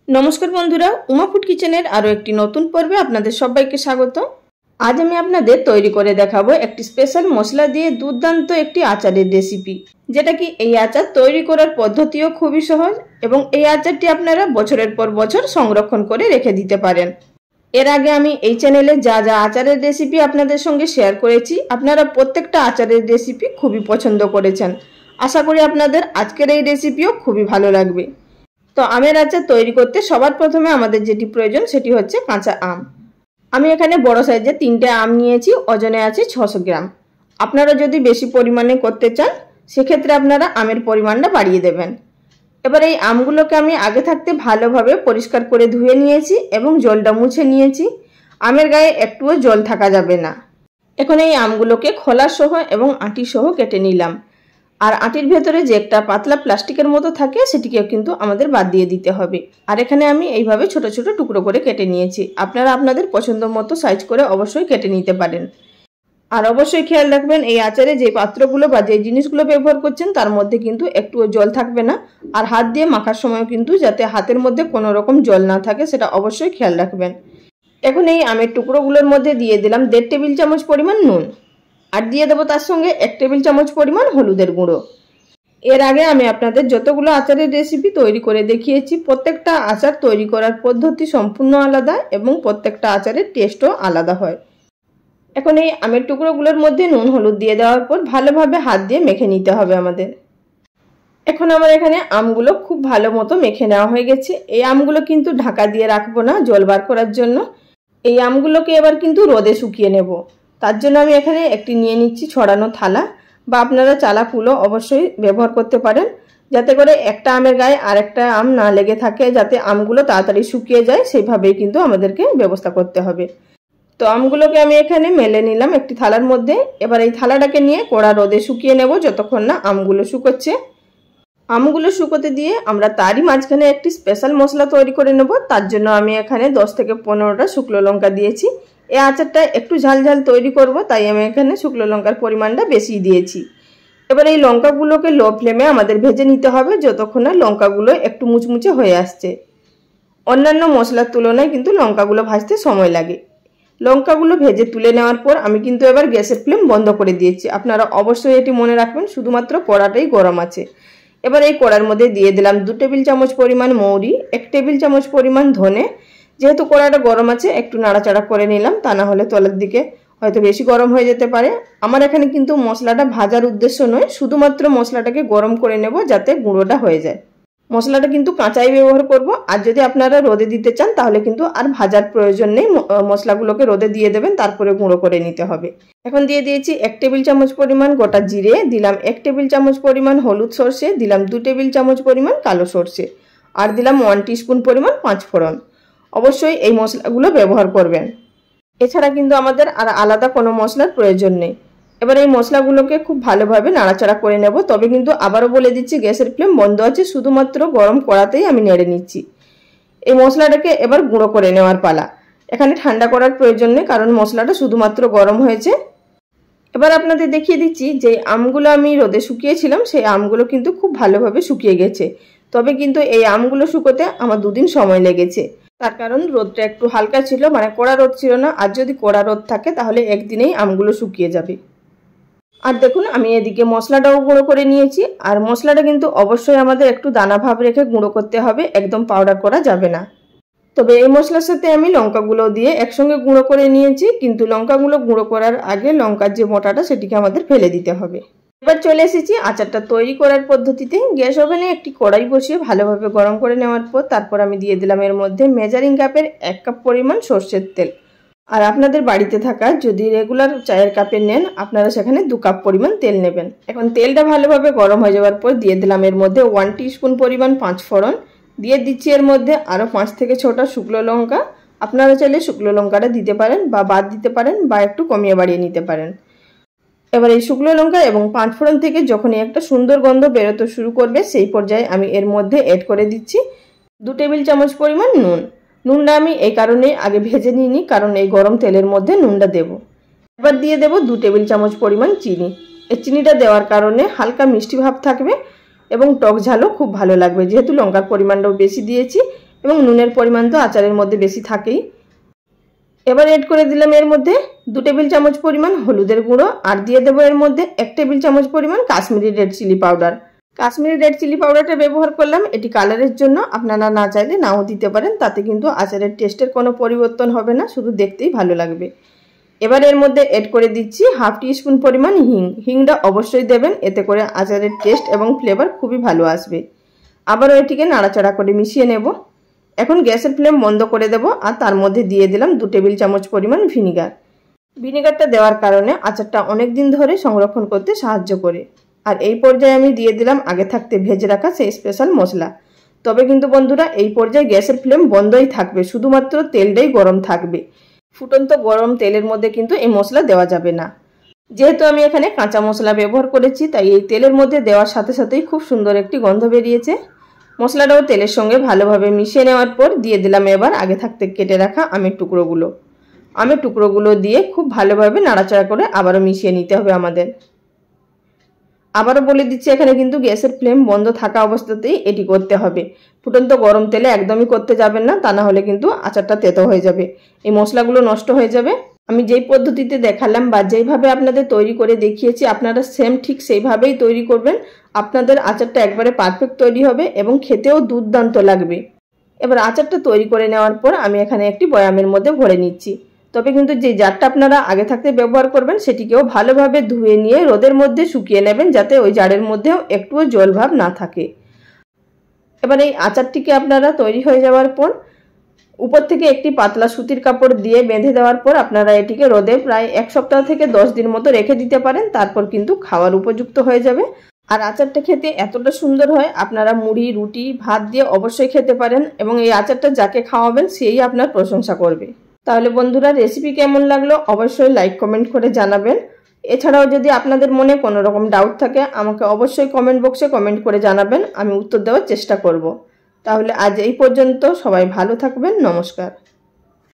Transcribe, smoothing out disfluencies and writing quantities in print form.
नमस्कार बंधुरा उमा फूड किचेनेर आरो एकटी नतून पर्वे आपनादेर सबाइके स्वागत। आज आमी आपनादेर तैरी करे देखाबो एकटी स्पेशल मशला दिए दुर्दान्त एकटी आचारेर रेसिपि, जेटा कि एई आचार तैरी करार पद्धतिओ खूबই सहज एबं एई आचारटी आपनारा बछरेर पर बछर संरक्षण करे रेखे दिते पारेन। एर आगे आमी एई चैनेले जा जा आचारेर रेसिपि आपनादेर संगे शेयर करेछि, आपनारा प्रत्येकटा आचारेर रेसिपि खूबই पछन्द करेछेन। आशा करी आपनादेर आजकेर एई रेसिपिओ खूबই भालो लागबे। तो आमेर आचार तैरी करते सबार प्रथमे आमादेर जेटी प्रयोजन सेटी होच्छे काँचा आम। आमी एखाने बड़ो साइजेर 3टे आम नियेछि, ओजने आछे 600 ग्राम। आपनारा जदि बेशी परिमाणे करते चान सेक्षेत्रे आपनारा आमेर परिमाणटा बाड़िये देबेन। एबार एई आमगुलोके आमी आगे थाकते भालोभाबे परिष्कार करे धुए नियेछि एबं जलटा मुछे नियेछि। आमेर गाये एकटुओ जल थाका जाबे ना। एखन एई आमगुलोके खोला सह एबं आँटी सह केटे निलाम। और आटिर भेतरे जे एकटा पातला प्लास्टिकेर मतो थाके सेटिके किन्तु आमादेर बाद दिये दिते होबे। और एखाने आमी एइभाबे छोटो छोटो टुकरो करे केटे नियेछि। आपनारा आपनादेर पछन्द मतो साइज करे अवश्यई केटे निते पारेन। और अवश्यई खेयाल राखबेन एई आचारे जे पात्रगुलो बा जे जिनिसगुलो व्यवहार करछेन तार मध्ये किन्तु एकटुओ जल थाकबे ना। और हाथ दिये माखार समय किन्तु जाते हातेर मध्ये कोनो रकम जल ना थाके सेटा अवश्यई खेयाल राखबेन। एखन एई आमेर टुकरोगुलोर मध्ये दिये दिलाम 1.5 टेबिल चामच परिमाण नुन और दिए देव तार संगे 1 टेबिल चामच परिमाण हलुदेर गुঁড়ো। एर आगे आमी आपनादेर যতগুলো आचारेर रेसिपि तैरी करे देखिएछि प्रत्येकटा आचार तैरी करार पद्धति सम्पूर्ण आलादा एबं प्रत्येकटा आचारेर टेस्टও आलादा হয়। এখন এই আমের টুকরোগুলোর মধ্যে নুন হলুদ দিয়ে দেওয়ার পর ভালোভাবে হাত দিয়ে মেখে নিতে হবে আমাদের। এখন আমার এখানে আমগুলো খুব ভালো মতো মেখে নেওয়া হয়ে গেছে। এই আমগুলো কিন্তু ঢাকা দিয়ে রাখবো না জল বার করার জন্য। এই আমগুলোকে এবার কিন্তু রোদে শুকিয়ে নেব। তার জন্য আমি এখানে একটি নিয়ে নিচ্ছি ছড়ানো থালা বা আপনারা চালা কুলো অবশ্যই ব্যবহার করতে পারেন, যাতে করে একটা আমের গায়ে আরেকটা আম না লেগে থাকে, যাতে আমগুলো তাড়াতাড়ি শুকিয়ে যায় সেইভাবেই কিন্তু আমাদেরকে ব্যবস্থা করতে হবে। তো আমগুলোকে আমি এখানে মেলে নিলাম একটি থালার মধ্যে। এবার এই থালাটাকে নিয়ে কড়া রোদে শুকিয়ে নেব যতক্ষণ না আমগুলো শুকোচ্ছে। আমগুলো শুকোতে দিয়ে আমরা তারই মাঝখানে একটি স্পেশাল মশলা তৈরি করে নেব। তার জন্য আমি এখানে 10 থেকে 15টা শুকনো লঙ্কা দিয়েছি। এই আচারটা একটু ঝাল ঝাল তৈরি করব, তাই আমি এখানে শুকনো লঙ্কার পরিমাণটা বেশি দিয়েছি। এবার এই লঙ্কাগুলোকে লো ফ্লেমে আমাদের ভেজে নিতে হবে যতক্ষণ না লঙ্কাগুলো একটু মুচমুচে হয়ে আসছে। অন্যান্য মশলার তুলনায় কিন্তু লঙ্কাগুলো ভাজতে সময় লাগে। লঙ্কাগুলো ভেজে তুলে নেওয়ার পর আমি কিন্তু এবার গ্যাসের ফ্লেম বন্ধ করে দিয়েছি। আপনারা অবশ্যই এটি মনে রাখবেন, শুধুমাত্র কড়াটাই গরম আছে। এবার এই কড়ার মধ্যে দিয়ে দিলাম 2 টেবিল চামচ পরিমাণ মৌরি, 1 টেবিল চামচ পরিমাণ ধনে। যেহেতু কড়াটা গরম আছে একটু নাড়াচাড়া করে নিলাম, তা না হলে তলের দিকে হয়তো বেশি গরম হয়ে যেতে পারে। আমার এখানে কিন্তু মশলাটা ভাজার উদ্দেশ্য নয়, শুধুমাত্র মশলাটাকে গরম করে নেব যাতে গুঁড়োটা হয়ে যায়। মশলাটা কিন্তু কাঁচাই ব্যবহার করব। আর যদি আপনারা রোদে দিতে চান তাহলে কিন্তু আর ভাজার প্রয়োজন নেই, মশলাগুলোকে রোদে দিয়ে দেবেন তারপরে গুঁড়ো করে নিতে হবে। এখন দিয়ে দিয়েছি 1 টেবিল চামচ পরিমাণ গোটা জিরে, দিলাম 1 টেবিল চামচ পরিমাণ হলুদ সরষে, দিলাম 2 টেবিল চামচ পরিমাণ কালো সরষে আর দিলাম 1 টিস্পুন পরিমাণ 5 ফোড়ন। অবশ্যই এই মশলাগুলো ব্যবহার করবেন, এছাড়া কিন্তু আমাদের আর আলাদা কোনো মশলার প্রয়োজন নেই। এবার এই মশলাগুলোকে খুব ভালোভাবে নাড়াচাড়া করে নেব। তবে কিন্তু আবারও বলে দিচ্ছি গ্যাসের ফ্লেম বন্ধ আছে, শুধুমাত্র গরম কড়াতেই আমি নেড়ে নিচ্ছি। এই মশলাটাকে এবার গুঁড়ো করে নেওয়ার পালা। এখানে ঠান্ডা করার প্রয়োজন নেই, কারণ মশলাটা শুধুমাত্র গরম হয়েছে। এবার আপনাদের দেখিয়ে দিচ্ছি যে আমগুলো আমি রোদে শুকিয়েছিলাম সেই আমগুলো কিন্তু খুব ভালোভাবে শুকিয়ে গেছে। তবে কিন্তু এই আমগুলো শুকোতে আমার 2 দিন সময় লেগেছে। তার কারণ রোদটা একটু হালকা ছিল, মানে কড়া রোদ ছিল না। আর যদি কড়া রোদ থাকে তাহলে একদিনেই আমগুলো শুকিয়ে যাবে। আর দেখুন আমি এদিকে মশলাটাও গুঁড়ো করে নিয়েছি। আর মশলাটা কিন্তু অবশ্যই আমাদের একটু দানা ভাব রেখে গুঁড়ো করতে হবে, একদম পাউডার করা যাবে না। তবে এই মশলার সাথে আমি লঙ্কাগুলো দিয়ে একসঙ্গে গুঁড়ো করে নিয়েছি, কিন্তু লঙ্কাগুলো গুঁড়ো করার আগে লঙ্কার যে মোটাটা সেটিকে আমাদের ফেলে দিতে হবে। এবার চলে এসেছি আচারটা তৈরি করার পদ্ধতিতে। গ্যাস ওভেনে একটি কড়াই বসিয়ে ভালোভাবে গরম করে নেওয়ার পর তারপর আমি দিয়ে দিলাম এর মধ্যে মেজারিং কাপের 1 কাপ পরিমাণ সরষের তেল। আর আপনাদের বাড়িতে থাকা যদি রেগুলার চায়ের কাপে নেন আপনারা সেখানে 2 কাপ পরিমাণ তেল নেবেন। এখন তেলটা ভালোভাবে গরম হয়ে যাওয়ার পর দিয়ে দিলাম এর মধ্যে 1 টিস্পুন পরিমাণ 5 ফোড়ন। দিয়ে দিচ্ছি এর মধ্যে আরও 5 থেকে 6টা শুকনো লঙ্কা। আপনারা চাইলে শুকনো লঙ্কাটা দিতে পারেন বা বাদ দিতে পারেন বা একটু কমিয়ে বাড়িয়ে নিতে পারেন। এবার এই শুকনো লঙ্কা এবং 5 ফোড়ন থেকে যখনই একটা সুন্দর গন্ধ বেরোতে শুরু করবে সেই পর্যায়ে আমি এর মধ্যে অ্যাড করে দিচ্ছি 2 টেবিল চামচ পরিমাণ নুন। নুনটা আমি এই কারণে আগে ভেজে নিইনি, কারণ এই গরম তেলের মধ্যে নুনটা দেব। এবার দিয়ে দেব 2 টেবিল চামচ পরিমাণ চিনি। এই চিনিটা দেওয়ার কারণে হালকা মিষ্টি ভাব থাকবে এবং টক ঝালও খুব ভালো লাগবে, যেহেতু লঙ্কার পরিমাণটাও বেশি দিয়েছি। এবং নুনের পরিমাণ তো আচারের মধ্যে বেশি থাকেই। এবার এড করে দিলাম এর মধ্যে 2 টেবিল চামচ পরিমাণ হলুদের গুঁড়ো, আর দিয়ে দেবো এর মধ্যে 1 টেবিল চামচ পরিমাণ Kashmiri red chilli powder. Kashmiri red chilli পাউডারটা ব্যবহার করলাম এটি কালারের জন্য, আপনারা না চাইলে নাও দিতে পারেন, তাতে কিন্তু আচারের টেস্টের কোনো পরিবর্তন হবে না, শুধু দেখতেই ভালো লাগবে। এবার এর মধ্যে এড করে দিচ্ছি 1/2 টিস্পুন পরিমাণ হিংটা অবশ্যই দেবেন, এতে করে আচারের টেস্ট এবং ফ্লেভার খুবই ভালো আসবে। আবারও এটিকে নাড়াচাড়া করে মিশিয়ে নেব। এখন গ্যাসের ফ্লেম বন্ধ করে দেব, আর তার মধ্যে দিয়ে দিলাম 2 টেবিল চামচ পরিমাণ ভিনিগার। ভিনিগারটা দেওয়ার কারণে আচারটা অনেক দিন ধরে সংরক্ষণ করতে সাহায্য করে। আর এই পর্যায়ে আমি দিয়ে দিলাম আগে থাকতে ভেজে রাখা সেই স্পেশাল মশলা। তবে কিন্তু বন্ধুরা এই পর্যায়ে গ্যাসের ফ্লেম বন্ধই থাকবে, শুধুমাত্র তেলটাই গরম থাকবে। ফুটন্ত গরম তেলের মধ্যে কিন্তু এই মশলা দেওয়া যাবে না। যেহেতু আমি এখানে কাঁচা মশলা ব্যবহার করেছি, তাই এই তেলের মধ্যে দেওয়ার সাথে সাথেই খুব সুন্দর একটি গন্ধ বেরিয়েছে। মশলাটাও তেলের সঙ্গে ভালোভাবে মিশিয়ে নেওয়ার পর দিয়ে দিলাম এবার আগে থাকতে কেটে রাখা আমের টুকরোগুলো। আমের টুকরোগুলো দিয়ে খুব ভালোভাবে নাড়াচাড়া করে আবারও মিশিয়ে নিতে হবে আমাদের। আবারও বলে দিচ্ছি, এখানে কিন্তু গ্যাসের ফ্লেম বন্ধ থাকা অবস্থাতেই এটি করতে হবে। ফুটন্ত গরম তেলে একদমই করতে যাবেন না, তা না হলে কিন্তু আচারটা তেতো হয়ে যাবে, এই মশলাগুলো নষ্ট হয়ে যাবে। আমি যেই পদ্ধতিতে দেখালাম বা যেইভাবে আপনাদের তৈরি করে দেখিয়েছি, আপনারা সেম ঠিক সেইভাবেই তৈরি করবেন। আপনাদের আচারটা একবারে পারফেক্ট তৈরি হবে এবং খেতেও দুর্দান্ত লাগবে। এবার আচারটা তৈরি করে নেওয়ার পর আমি এখানে একটি বয়ামের মধ্যে ভরে নিচ্ছি। তবে কিন্তু যে জারটা আপনারা আগে থাকতে ব্যবহার করবেন সেটিকেও ভালোভাবে ধুয়ে নিয়ে রোদের মধ্যে শুকিয়ে নেবেন, যাতে ওই জারের মধ্যেও একটুও জল ভাব না থাকে। এবার এই আচারটিকে আপনারা তৈরি হয়ে যাওয়ার পর উপর থেকে একটি পাতলা সুতির কাপড় দিয়ে বেঁধে দেওয়ার পর আপনারা এটিকে রোদে প্রায় 1 সপ্তাহ থেকে 10 দিন মতো রেখে দিতে পারেন, তারপর কিন্তু খাওয়ার উপযুক্ত হয়ে যাবে। আর আচারটা খেতে এতটা সুন্দর হয়, আপনারা মুড়ি, রুটি, ভাত দিয়ে অবশ্যই খেতে পারেন এবং এই আচারটা যাকে খাওয়াবেন সেই আপনার প্রশংসা করবে। তাহলে বন্ধুরা রেসিপি কেমন লাগলো অবশ্যই লাইক কমেন্ট করে জানাবেন। এছাড়াও যদি আপনাদের মনে কোনো রকম ডাউট থাকে আমাকে অবশ্যই কমেন্ট বক্সে কমেন্ট করে জানাবেন, আমি উত্তর দেওয়ার চেষ্টা করব। তাহলে আজ এই পর্যন্ত, সবাই ভালো থাকবেন, নমস্কার।